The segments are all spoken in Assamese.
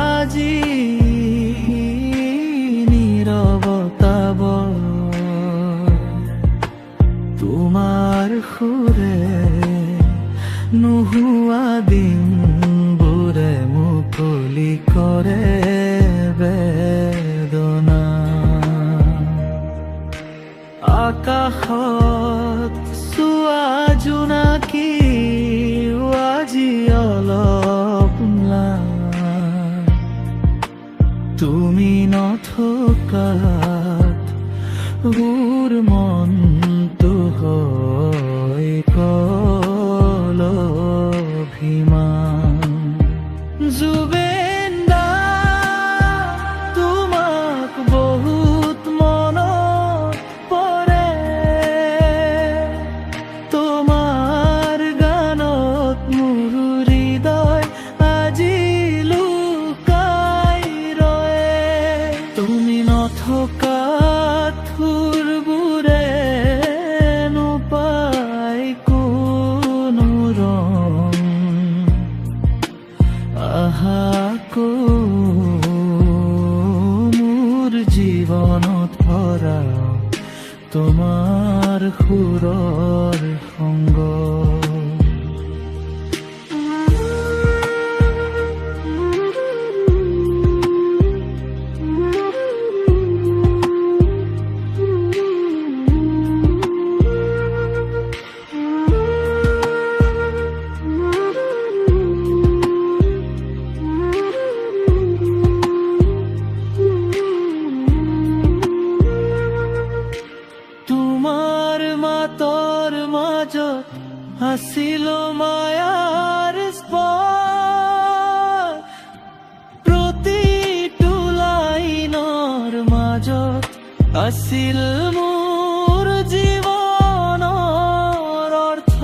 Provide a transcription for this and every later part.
আজি নীৰবতা তোমাৰ সুৰে নোহোৱা দিনবোৰে মুকলি কৰে বেদনা। আকাশত চোৱা জোনাকী আজি অলপ ম্লান, তুমি নথকাত মোৰ মনটো হয় কলভিমান। জুবেন দা, তোমাক বহুত মনত পৰে, তোমাৰ গানত মোৰ হৃদয় আজি লুকাই ৰয়। তুমি নথকাত সুৰবোৰে নোপায় কোনো ৰং, আহাকো মোৰ জীৱনত ভৰা তোমাৰ সুৰৰ সংগ। তোমাৰ মাতৰ মাজত আছিল মায়াৰ স্পৰ্শ, প্ৰতিটো লাইনৰ মাজত আছিল মোৰ জীৱনৰ অৰ্থ।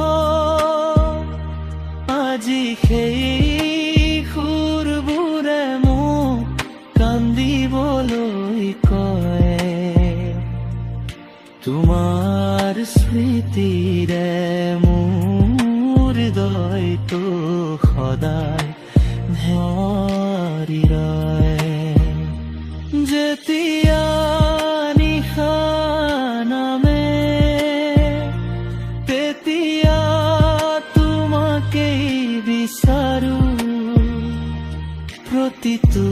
আজি সেই সুৰবোৰে মোক কান্দিবলৈ কয়, তোমাৰ স্মৃতিৰে মোৰ হৃদয়টো সদায় ভৰি ৰয়। যেতিয়া নিশা নামে তেতিয়া তোমাকেই বিচাৰো, প্ৰতিটো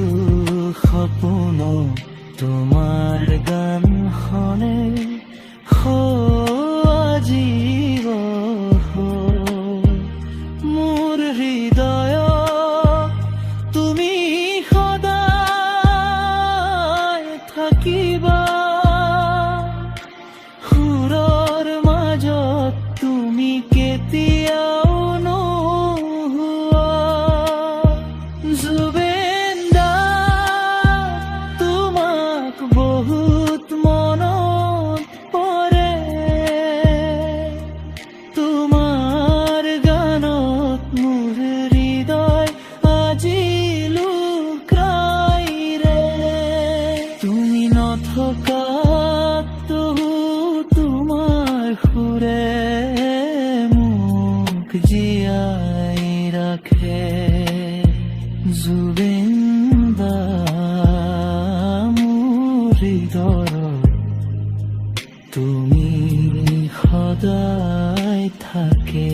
সপোন তোমাৰ গানখনে সজীৱ মোৰ হৃদয়। তুমি সদায় থাকিবা সুৰৰ মাজত, তুমি কেতিয়াও নোহোৱা। জুবেন দা, তোমাক বহুত মনত পৰে, তোমাৰ গানত মোৰ হৃদয় আজি লুকাই ৰে। তুমি নথকাত তোমাৰ সুৰে মোক জীয়াই ৰাখে। জুবেন দা, মোৰ হৃদয়ত তুমি সদায় থাকে।